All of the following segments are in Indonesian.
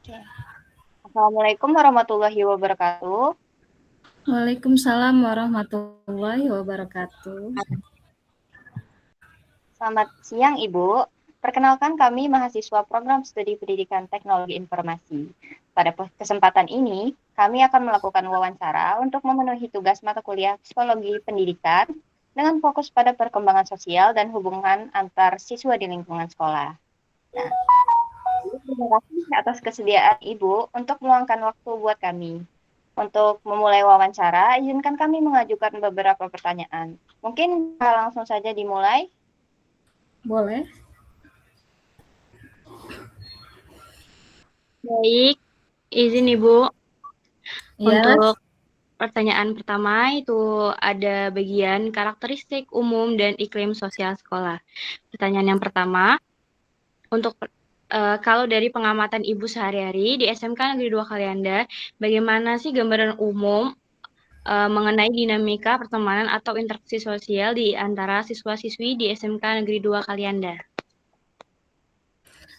Oke. Assalamualaikum warahmatullahi wabarakatuh. Waalaikumsalam warahmatullahi wabarakatuh. Selamat siang, Ibu. Perkenalkan kami mahasiswa program studi pendidikan teknologi informasi. Pada kesempatan ini, kami akan melakukan wawancara untuk memenuhi tugas mata kuliah psikologi pendidikan dengan fokus pada perkembangan sosial dan hubungan antar siswa di lingkungan sekolah. Nah, terima kasih atas kesediaan Ibu untuk meluangkan waktu buat kami. Untuk memulai wawancara, izinkan kami mengajukan beberapa pertanyaan. Mungkin langsung saja dimulai. Boleh? Baik, izin Ibu. Ya. Untuk pertanyaan pertama itu ada bagian karakteristik umum dan iklim sosial sekolah. Pertanyaan yang pertama, untuk kalau dari pengamatan Ibu sehari-hari di SMK Negeri 2 Kalianda, bagaimana sih gambaran umum mengenai dinamika pertemanan atau interaksi sosial di antara siswa-siswi di SMK Negeri 2 Kalianda?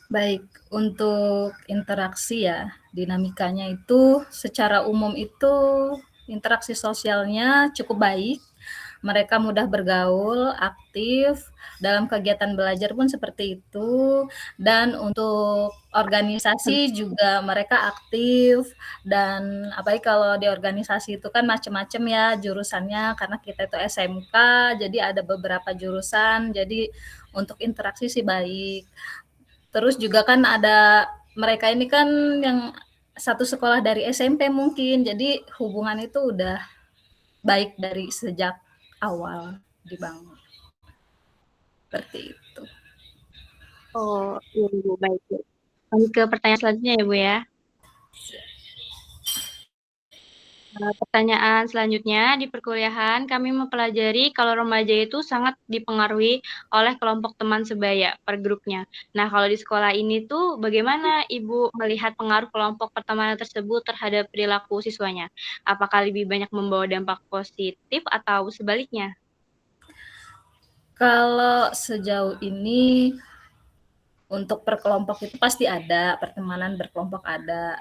Baik, untuk interaksi ya, dinamikanya itu secara umum itu interaksi sosialnya cukup baik. Mereka mudah bergaul, aktif, dalam kegiatan belajar pun seperti itu. Dan untuk organisasi juga mereka aktif. Dan apalagi kalau di organisasi itu kan macam-macam ya jurusannya, karena kita itu SMK, jadi ada beberapa jurusan. Jadi untuk interaksi sih baik. Terus juga kan ada mereka ini kan yang satu sekolah dari SMP mungkin, jadi hubungan itu udah baik dari sejak awal dibangun. Seperti itu. Oh, iya Ibu, baik. Lanjut ke pertanyaan selanjutnya ya Bu ya. Pertanyaan selanjutnya, di perkuliahan kami mempelajari kalau remaja itu sangat dipengaruhi oleh kelompok teman sebaya per grupnya. Nah, kalau di sekolah ini tuh bagaimana Ibu melihat pengaruh kelompok pertemanan tersebut terhadap perilaku siswanya? Apakah lebih banyak membawa dampak positif atau sebaliknya? Kalau sejauh ini untuk perkelompok itu pasti ada, pertemanan berkelompok ada.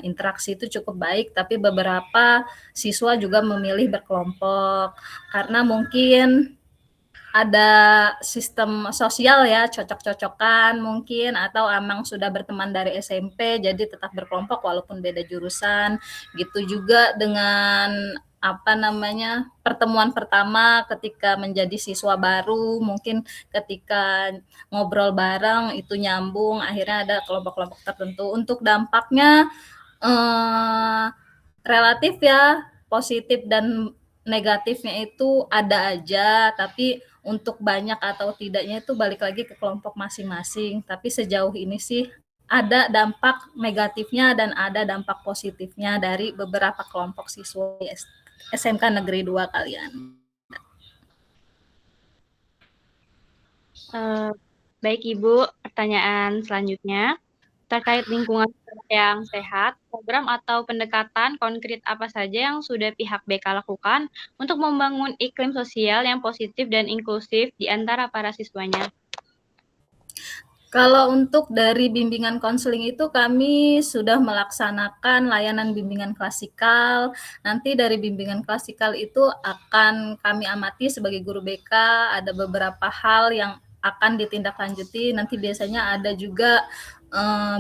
Interaksi itu cukup baik, tapi beberapa siswa juga memilih berkelompok karena mungkin ada sistem sosial ya, cocok-cocokan mungkin, atau emang sudah berteman dari SMP jadi tetap berkelompok walaupun beda jurusan. Gitu juga dengan pertemuan pertama ketika menjadi siswa baru, mungkin ketika ngobrol bareng itu nyambung, akhirnya ada kelompok-kelompok tertentu. Untuk dampaknya relatif ya, positif dan negatifnya itu ada aja, tapi untuk banyak atau tidaknya itu balik lagi ke kelompok masing-masing. Tapi sejauh ini sih ada dampak negatifnya dan ada dampak positifnya dari beberapa kelompok siswa SMK Negeri 2 kalian. Baik Ibu, pertanyaan selanjutnya. Terkait lingkungan yang sehat, program atau pendekatan konkret apa saja yang sudah pihak BK lakukan untuk membangun iklim sosial yang positif dan inklusif di antara para siswanya? Kalau untuk dari bimbingan konseling itu kami sudah melaksanakan layanan bimbingan klasikal. Nanti dari bimbingan klasikal itu akan kami amati sebagai guru BK, ada beberapa hal yang akan ditindaklanjuti. Nanti biasanya ada juga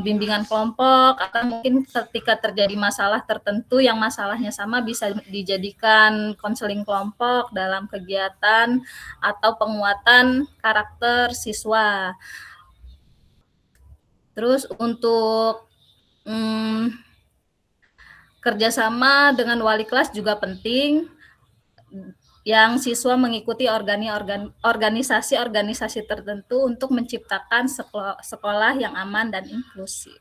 bimbingan kelompok, atau mungkin ketika terjadi masalah tertentu yang masalahnya sama bisa dijadikan konseling kelompok dalam kegiatan atau penguatan karakter siswa. Terus untuk kerjasama dengan wali kelas juga penting, yang siswa mengikuti organisasi-organisasi tertentu untuk menciptakan sekolah yang aman dan inklusif.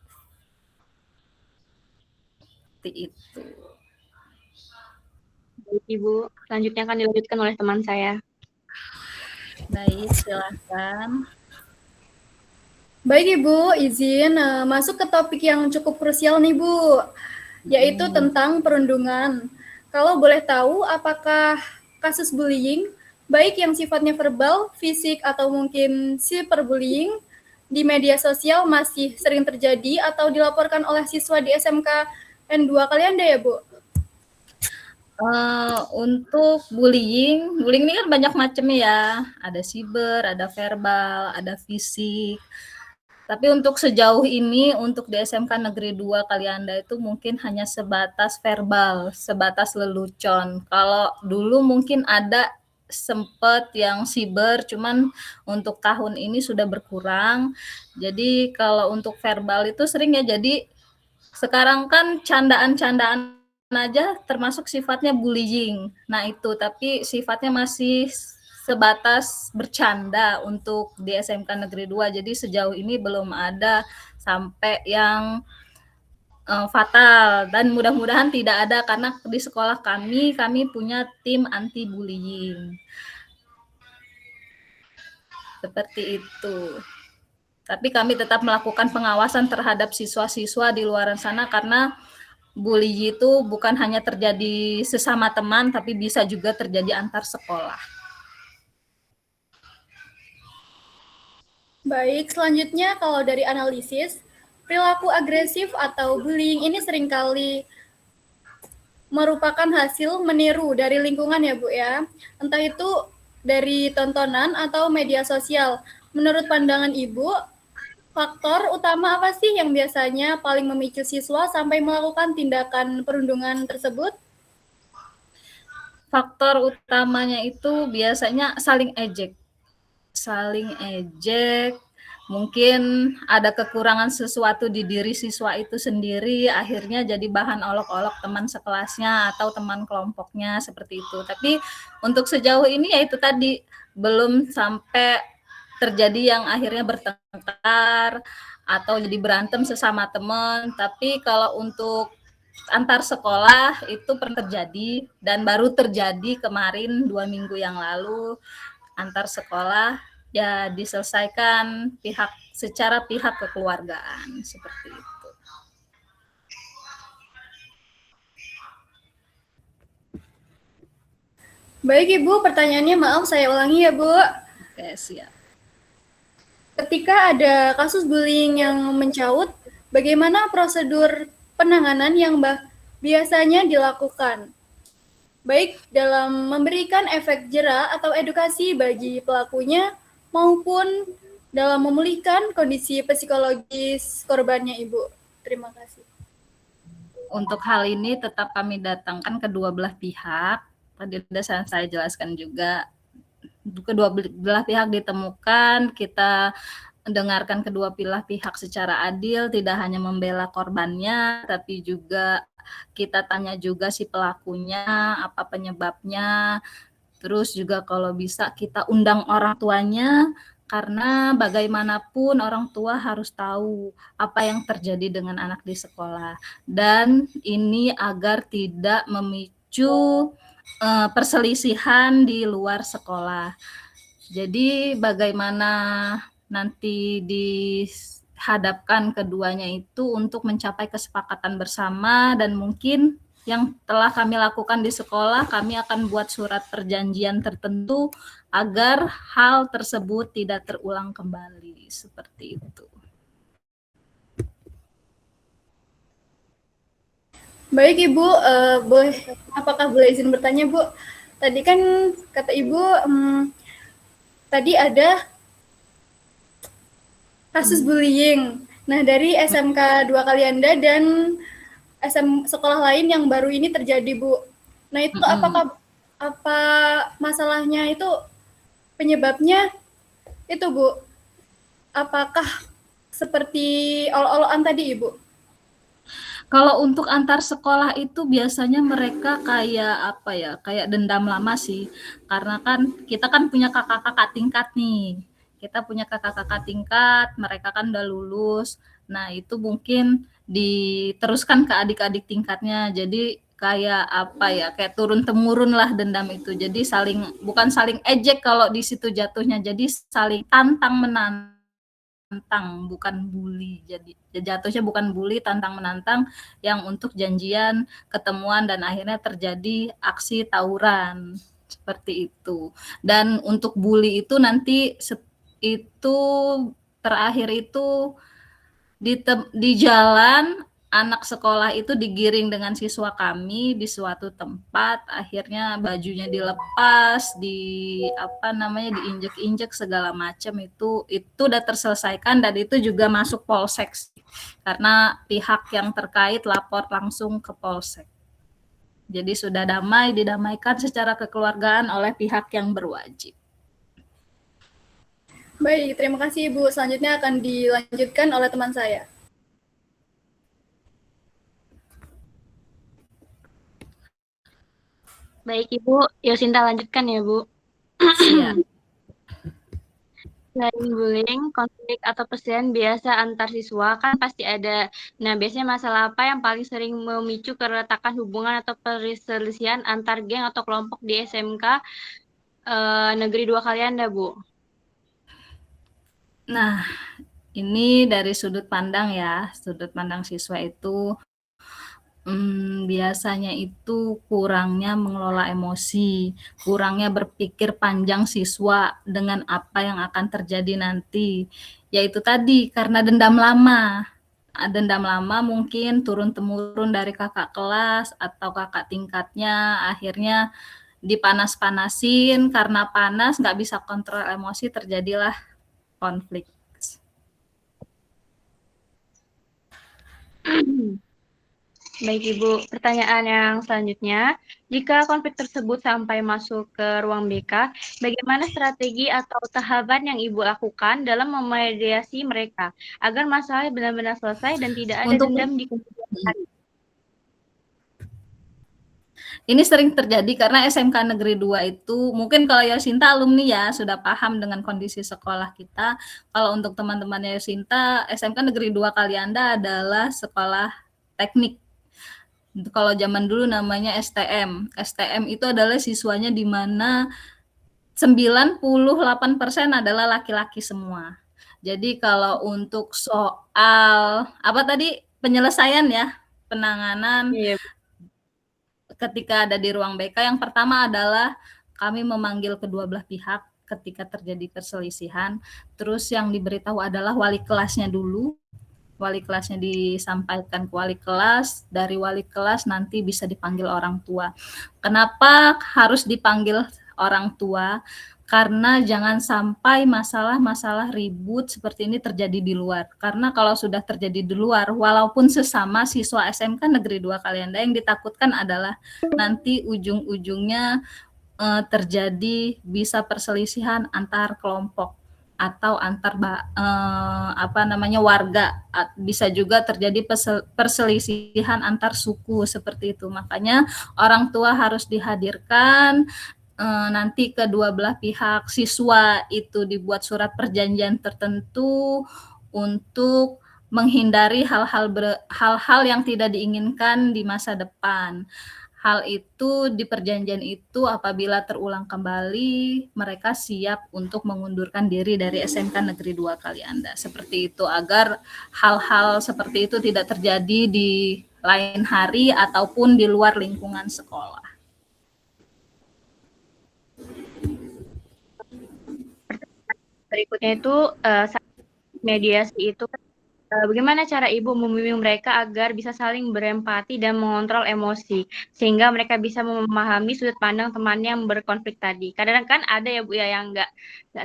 Seperti itu. Baik Ibu, selanjutnya akan dilanjutkan oleh teman saya. Baik, silakan. Baik Ibu, izin masuk ke topik yang cukup krusial nih Bu, yaitu tentang perundungan. Kalau boleh tahu, apakah kasus bullying, baik yang sifatnya verbal, fisik, atau mungkin cyberbullying, di media sosial masih sering terjadi atau dilaporkan oleh siswa di SMK N2 Kalianda ya, Bu? Untuk bullying ini kan banyak macam ya, ada siber, ada verbal, ada fisik. Tapi untuk sejauh ini, untuk di SMK Negeri 2 Kalianda itu mungkin hanya sebatas verbal, sebatas lelucon. Kalau dulu mungkin ada sempet yang siber, cuman untuk tahun ini sudah berkurang. Jadi kalau untuk verbal itu sering ya, jadi sekarang kan candaan-candaan aja termasuk sifatnya bullying. Nah itu, tapi sifatnya masih sebatas bercanda untuk di SMK Negeri 2. Jadi sejauh ini belum ada sampai yang fatal, dan mudah-mudahan tidak ada karena di sekolah kami punya tim anti bullying. Seperti itu. Tapi kami tetap melakukan pengawasan terhadap siswa-siswa di luar sana karena bully itu bukan hanya terjadi sesama teman, tapi bisa juga terjadi antar sekolah. Baik, selanjutnya kalau dari analisis, perilaku agresif atau bullying ini seringkali merupakan hasil meniru dari lingkungan ya, Bu ya. Entah itu dari tontonan atau media sosial. Menurut pandangan Ibu, faktor utama apa sih yang biasanya paling memicu siswa sampai melakukan tindakan perundungan tersebut? Faktor utamanya itu biasanya saling ejek. Mungkin ada kekurangan sesuatu di diri siswa itu sendiri, akhirnya jadi bahan olok-olok teman sekelasnya atau teman kelompoknya, seperti itu. Tapi untuk sejauh ini ya itu tadi, belum sampai terjadi yang akhirnya bertengkar atau jadi berantem sesama teman. Tapi kalau untuk antar sekolah itu pernah terjadi, dan baru terjadi kemarin 2 minggu yang lalu. Antar sekolah ya diselesaikan secara pihak kekeluargaan, seperti itu. Baik Ibu, pertanyaannya maaf saya ulangi ya Bu. Oke, siap. Ketika ada kasus bullying yang mencaut, bagaimana prosedur penanganan yang biasanya dilakukan? Baik dalam memberikan efek jera atau edukasi bagi pelakunya maupun dalam memulihkan kondisi psikologis korbannya, Ibu. Terima kasih. Untuk hal ini tetap kami datangkan kedua belah pihak. Tadi sudah saya jelaskan juga. Kedua belah pihak ditemukan, kita dengarkan kedua belah pihak secara adil, tidak hanya membela korbannya, tapi juga kita tanya juga si pelakunya, apa penyebabnya. Terus juga kalau bisa kita undang orang tuanya, karena bagaimanapun orang tua harus tahu apa yang terjadi dengan anak di sekolah. Dan ini agar tidak memicu perselisihan di luar sekolah. Jadi bagaimana nanti dihadapkan keduanya itu untuk mencapai kesepakatan bersama, dan mungkin yang telah kami lakukan di sekolah, kami akan buat surat perjanjian tertentu agar hal tersebut tidak terulang kembali, seperti itu. Baik Ibu, apakah boleh izin bertanya Bu? Tadi kan kata Ibu, tadi ada kasus bullying. Nah dari SMK 2 Kalianda dan sekolah lain yang baru ini terjadi Bu. Nah itu apa masalahnya itu penyebabnya itu Bu? Apakah seperti ol-olokan tadi Ibu? Kalau untuk antar sekolah itu biasanya mereka kayak dendam lama sih. Karena kan kita kan punya kakak-kakak tingkat nih. Kita punya kakak-kakak tingkat, mereka kan udah lulus. Nah, itu mungkin diteruskan ke adik-adik tingkatnya. Jadi kayak turun temurun lah dendam itu. Jadi bukan saling ejek kalau di situ jatuhnya. Jadi saling tantang menantang, bukan bully. Jadi jatuhnya bukan bully, tantang menantang, yang untuk janjian ketemuan dan akhirnya terjadi aksi tawuran, seperti itu. Dan untuk bully itu nanti itu terakhir itu di jalan anak sekolah itu digiring dengan siswa kami di suatu tempat, akhirnya bajunya dilepas, diinjek-injek segala macam, itu udah terselesaikan dan itu juga masuk polsek karena pihak yang terkait lapor langsung ke polsek. Jadi sudah didamaikan secara kekeluargaan oleh pihak yang berwajib. Baik, terima kasih Ibu. Selanjutnya akan dilanjutkan oleh teman saya. Baik Ibu, Yosinta lanjutkan ya Bu. Siap. Selain bullying, konflik atau perselisihan biasa antar siswa kan pasti ada. Nah, biasanya masalah apa yang paling sering memicu keretakan hubungan atau perselisihan antar geng atau kelompok di SMK Negeri 2 Kalianda, Bu? Nah, ini dari sudut pandang ya, sudut pandang siswa itu biasanya itu kurangnya mengelola emosi, kurangnya berpikir panjang siswa dengan apa yang akan terjadi nanti. Yaitu tadi karena dendam lama. Dendam lama mungkin turun-temurun dari kakak kelas atau kakak tingkatnya, akhirnya dipanas-panasin, karena panas nggak bisa kontrol emosi, terjadilah konflik. Baik Ibu, pertanyaan yang selanjutnya, jika konflik tersebut sampai masuk ke ruang BK, bagaimana strategi atau tahapan yang Ibu lakukan dalam memediasi mereka agar masalah benar-benar selesai dan tidak ada dendam di kemudian hari? Ini sering terjadi karena SMK Negeri 2 itu, mungkin kalau Yosinta alumni ya, sudah paham dengan kondisi sekolah kita. Kalau untuk teman-teman Yosinta, SMK Negeri 2 Kalianda adalah sekolah teknik. Kalau zaman dulu namanya STM. STM itu adalah siswanya di mana 98% adalah laki-laki semua. Jadi kalau untuk soal penyelesaian ya, penanganan ketika ada di ruang BK, yang pertama adalah kami memanggil kedua belah pihak ketika terjadi perselisihan. Terus yang diberitahu adalah wali kelasnya dulu. Wali kelasnya disampaikan ke wali kelas, dari wali kelas nanti bisa dipanggil orang tua. Kenapa harus dipanggil orang tua? Karena jangan sampai masalah-masalah ribut seperti ini terjadi di luar. Karena kalau sudah terjadi di luar, walaupun sesama siswa SMK Negeri 2 Kalianda, yang ditakutkan adalah nanti ujung-ujungnya terjadi bisa perselisihan antar kelompok atau antar warga, bisa juga terjadi perselisihan antar suku seperti itu. Makanya orang tua harus dihadirkan, nanti kedua belah pihak, siswa itu dibuat surat perjanjian tertentu untuk menghindari hal-hal yang tidak diinginkan di masa depan. Hal itu di perjanjian itu apabila terulang kembali, mereka siap untuk mengundurkan diri dari SMK Negeri 2 Kalianda. Seperti itu, agar hal-hal seperti itu tidak terjadi di lain hari ataupun di luar lingkungan sekolah. Berikutnya itu mediasi itu bagaimana cara Ibu membimbing mereka agar bisa saling berempati dan mengontrol emosi sehingga mereka bisa memahami sudut pandang temannya yang berkonflik tadi. Kadang kan ada ya Bu ya yang nggak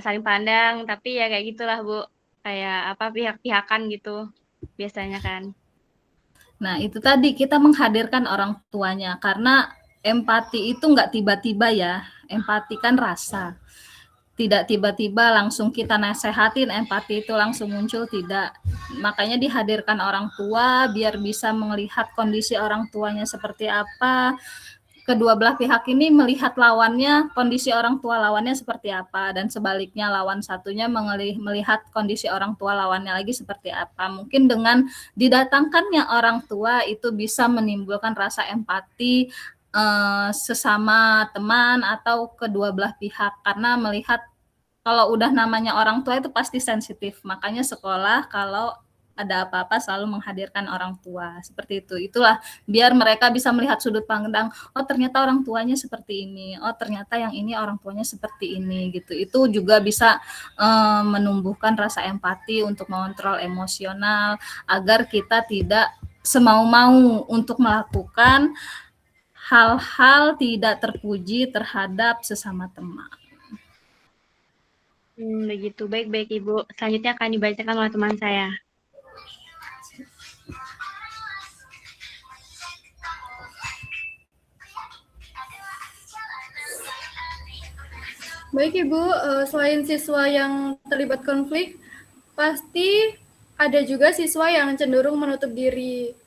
saling pandang, tapi ya kayak gitulah Bu, kayak pihak-pihakan gitu biasanya kan. Nah, itu tadi kita menghadirkan orang tuanya, karena empati itu nggak tiba-tiba ya. Empati kan rasa. Tidak tiba-tiba langsung kita nasehatin empati itu langsung muncul, tidak. Makanya dihadirkan orang tua biar bisa melihat kondisi orang tuanya seperti apa. Kedua belah pihak ini melihat lawannya, kondisi orang tua lawannya seperti apa, dan sebaliknya lawan satunya melihat kondisi orang tua lawannya lagi seperti apa. Mungkin dengan didatangkannya orang tua itu bisa menimbulkan rasa empati sesama teman atau kedua belah pihak, karena melihat kalau udah namanya orang tua itu pasti sensitif. Makanya sekolah kalau ada apa-apa selalu menghadirkan orang tua, seperti itu. Itulah biar mereka bisa melihat sudut pandang, oh ternyata orang tuanya seperti ini, oh ternyata yang ini orang tuanya seperti ini gitu. Itu juga bisa menumbuhkan rasa empati untuk mengontrol emosional agar kita tidak semau-mau untuk melakukan hal-hal tidak terpuji terhadap sesama teman. Begitu. Baik Ibu. Selanjutnya akan dibacakan oleh teman saya. Baik Ibu, selain siswa yang terlibat konflik, pasti ada juga siswa yang cenderung menutup diri.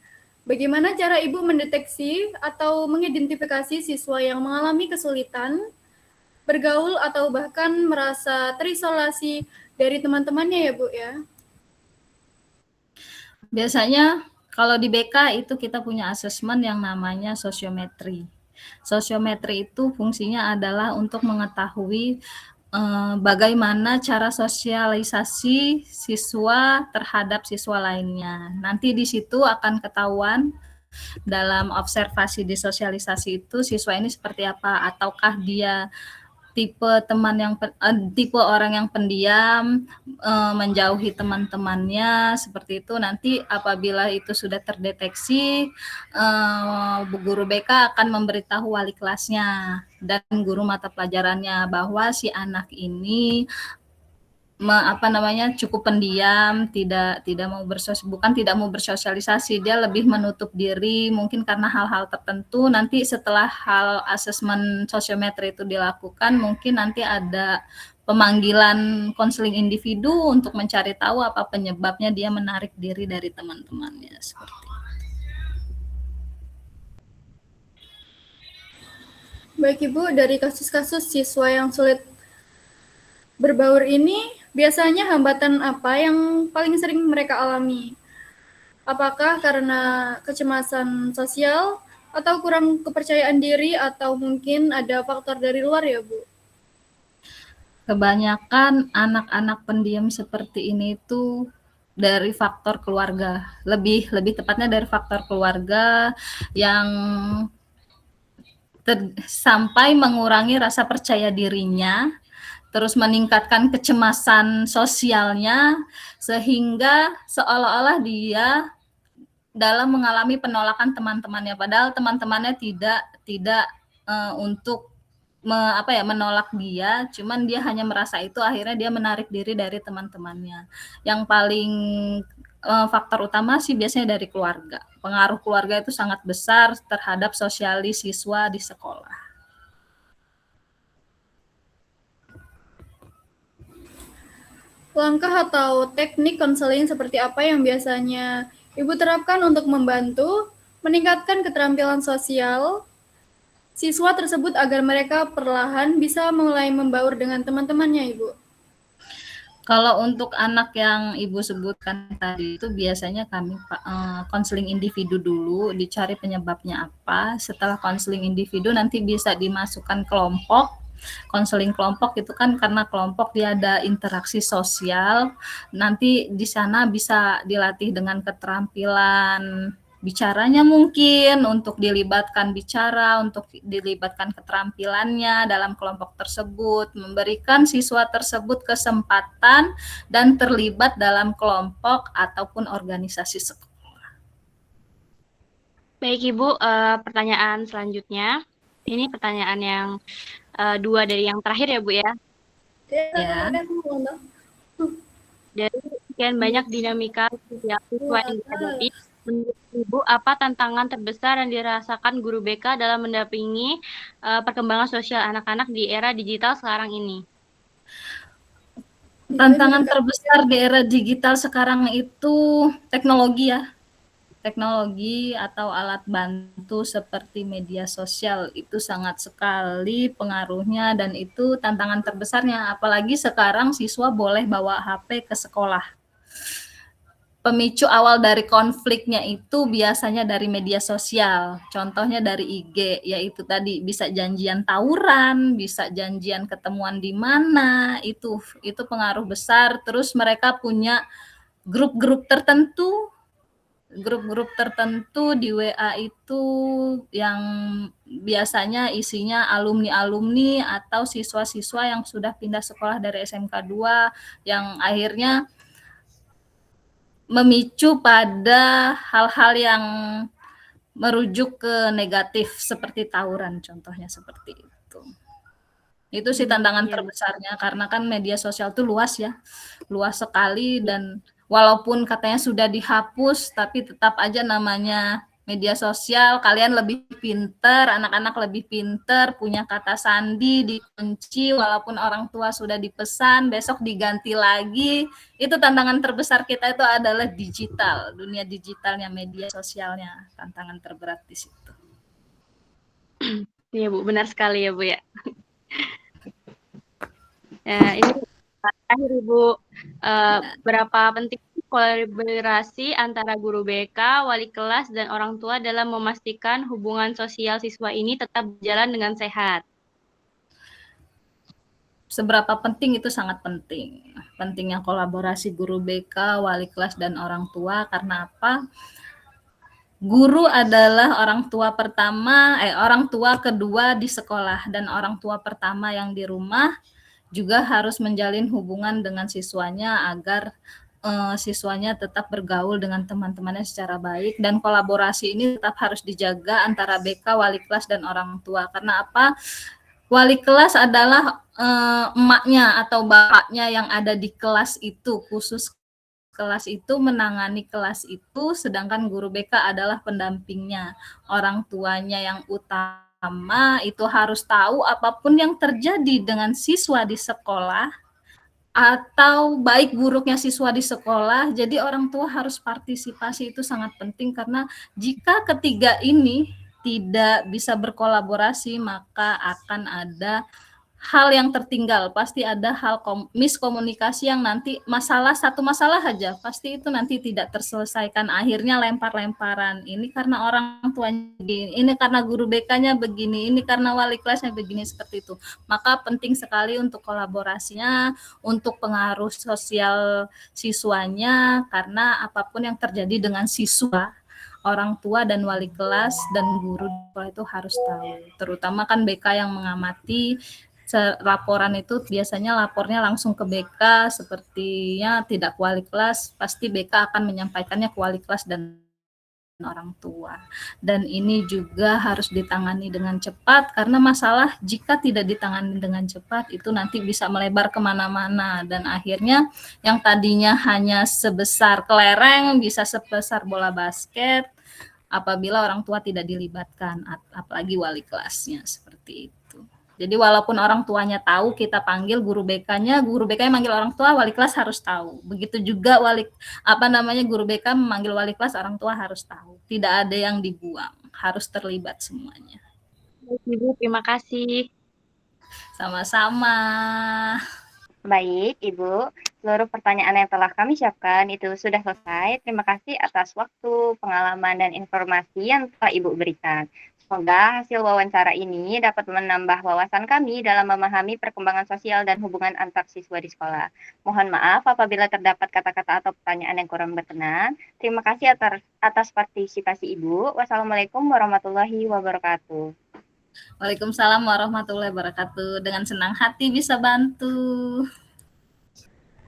Bagaimana cara Ibu mendeteksi atau mengidentifikasi siswa yang mengalami kesulitan bergaul atau bahkan merasa terisolasi dari teman-temannya ya Bu ya? Biasanya kalau di BK itu kita punya asesmen yang namanya sosiometri. Sosiometri itu fungsinya adalah untuk mengetahui bagaimana cara sosialisasi siswa terhadap siswa lainnya. Nanti di situ akan ketahuan dalam observasi di sosialisasi itu siswa ini seperti apa, ataukah dia tipe tipe orang yang pendiam, menjauhi teman-temannya, seperti itu. Nanti apabila itu sudah terdeteksi, guru BK akan memberitahu wali kelasnya dan guru mata pelajarannya bahwa si anak ini cukup pendiam, tidak mau bersosialisasi, dia lebih menutup diri mungkin karena hal-hal tertentu. Nanti setelah hal asesmen sosiometri itu dilakukan, mungkin nanti ada pemanggilan konseling individu untuk mencari tahu apa penyebabnya dia menarik diri dari teman-temannya, seperti itu. Baik Ibu, dari kasus-kasus siswa yang sulit berbaur ini, biasanya hambatan apa yang paling sering mereka alami? Apakah karena kecemasan sosial, atau kurang kepercayaan diri, atau mungkin ada faktor dari luar ya Bu? Kebanyakan anak-anak pendiam seperti ini tuh dari faktor keluarga, lebih tepatnya dari faktor keluarga yang sampai mengurangi rasa percaya dirinya, terus meningkatkan kecemasan sosialnya, sehingga seolah-olah dia dalam mengalami penolakan teman-temannya, padahal teman-temannya tidak untuk menolak dia, cuman dia hanya merasa itu, akhirnya dia menarik diri dari teman-temannya. Yang paling faktor utama sih biasanya dari keluarga. Pengaruh keluarga itu sangat besar terhadap sosialis siswa di sekolah. Langkah atau teknik konseling seperti apa yang biasanya Ibu terapkan untuk membantu meningkatkan keterampilan sosial siswa tersebut agar mereka perlahan bisa mulai membaur dengan teman-temannya, Ibu? Kalau untuk anak yang Ibu sebutkan tadi itu biasanya kami konseling individu dulu, dicari penyebabnya apa. Setelah konseling individu nanti bisa dimasukkan kelompok. Konseling kelompok itu kan karena kelompok dia ada interaksi sosial, nanti di sana bisa dilatih dengan keterampilan bicaranya, mungkin untuk dilibatkan bicara, untuk dilibatkan keterampilannya dalam kelompok tersebut, memberikan siswa tersebut kesempatan dan terlibat dalam kelompok ataupun organisasi sekolah. Baik Ibu, pertanyaan selanjutnya. Ini pertanyaan yang dua dari yang terakhir ya Bu ya. Ya. Dari sekian banyak dinamika sosial siswa yang dihadapi, menurut Ibu apa tantangan terbesar yang dirasakan guru BK dalam mendampingi perkembangan sosial anak-anak di era digital sekarang ini? Tantangan terbesar di era digital sekarang itu teknologi ya. Teknologi atau alat bantu seperti media sosial itu sangat sekali pengaruhnya, dan itu tantangan terbesarnya, apalagi sekarang siswa boleh bawa HP ke sekolah. Pemicu awal dari konfliknya itu biasanya dari media sosial, contohnya dari IG, yaitu tadi bisa janjian tawuran, bisa janjian ketemuan di mana, itu pengaruh besar. Terus mereka punya grup-grup tertentu di WA itu yang biasanya isinya alumni-alumni atau siswa-siswa yang sudah pindah sekolah dari SMK 2 yang akhirnya memicu pada hal-hal yang merujuk ke negatif seperti tawuran, contohnya seperti itu. Itu sih tantangan terbesarnya karena kan media sosial itu luas ya, luas sekali dan walaupun katanya sudah dihapus tapi tetap aja namanya media sosial, kalian lebih pinter, anak-anak lebih pinter, punya kata sandi dikunci walaupun orang tua sudah dipesan, besok diganti lagi. Itu tantangan terbesar kita itu adalah digital, dunia digitalnya, media sosialnya, tantangan terberat di situ. Iya Bu, benar sekali ya Bu ya. Nah, ini terakhir Ibu, berapa penting kolaborasi antara guru BK, wali kelas, dan orang tua dalam memastikan hubungan sosial siswa ini tetap berjalan dengan sehat? Seberapa penting itu sangat penting. Pentingnya kolaborasi guru BK, wali kelas, dan orang tua karena apa? Guru adalah orang tua pertama, orang tua kedua di sekolah dan orang tua pertama yang di rumah juga harus menjalin hubungan dengan siswanya agar siswanya tetap bergaul dengan teman-temannya secara baik dan kolaborasi ini tetap harus dijaga antara BK, wali kelas, dan orang tua. Karena apa? Wali kelas adalah emaknya atau bapaknya yang ada di kelas itu, khusus kelas itu menangani kelas itu, sedangkan guru BK adalah pendampingnya. Orang tuanya yang utama itu harus tahu apapun yang terjadi dengan siswa di sekolah atau baik buruknya siswa di sekolah. Jadi orang tua harus partisipasi, itu sangat penting karena jika ketiga ini tidak bisa berkolaborasi maka akan ada hal yang tertinggal, pasti ada hal miskomunikasi yang nanti satu masalah aja pasti itu nanti tidak terselesaikan, akhirnya lempar-lemparan, ini karena orang tuanya begini, ini karena guru BK-nya begini, ini karena wali kelasnya begini, seperti itu. Maka penting sekali untuk kolaborasinya, untuk pengaruh sosial siswanya, karena apapun yang terjadi dengan siswa, orang tua dan wali kelas dan guru itu harus tahu, terutama kan BK yang mengamati. Laporan itu biasanya lapornya langsung ke BK, sepertinya tidak ke wali kelas, pasti BK akan menyampaikannya ke wali kelas dan orang tua. Dan ini juga harus ditangani dengan cepat, karena masalah jika tidak ditangani dengan cepat itu nanti bisa melebar kemana-mana dan akhirnya yang tadinya hanya sebesar kelereng bisa sebesar bola basket apabila orang tua tidak dilibatkan, apalagi wali kelasnya, seperti itu. Jadi walaupun orang tuanya tahu, kita panggil guru BK-nya manggil orang tua, wali kelas harus tahu. Begitu juga guru BK memanggil wali kelas, orang tua harus tahu. Tidak ada yang dibuang, harus terlibat semuanya. Ibu, terima kasih. Sama-sama. Baik, Ibu. Seluruh pertanyaan yang telah kami siapkan itu sudah selesai. Terima kasih atas waktu, pengalaman, dan informasi yang telah Ibu berikan. Semoga hasil wawancara ini dapat menambah wawasan kami dalam memahami perkembangan sosial dan hubungan antar siswa di sekolah. Mohon maaf apabila terdapat kata-kata atau pertanyaan yang kurang berkenan. Terima kasih atas partisipasi Ibu. Wassalamualaikum warahmatullahi wabarakatuh. Waalaikumsalam warahmatullahi wabarakatuh. Dengan senang hati bisa bantu.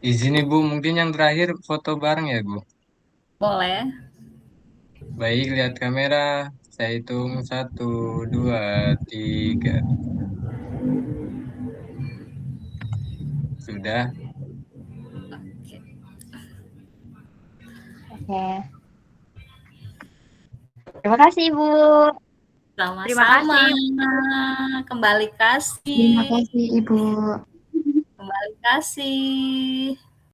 Izin Ibu, mungkin yang terakhir foto bareng ya Bu? Boleh. Baik, lihat kamera. Saya hitung 1, 2, 3. Sudah. Oke. Terima kasih Ibu. Sama-sama. Kembali kasih. Terima kasih Ibu. Kembali kasih.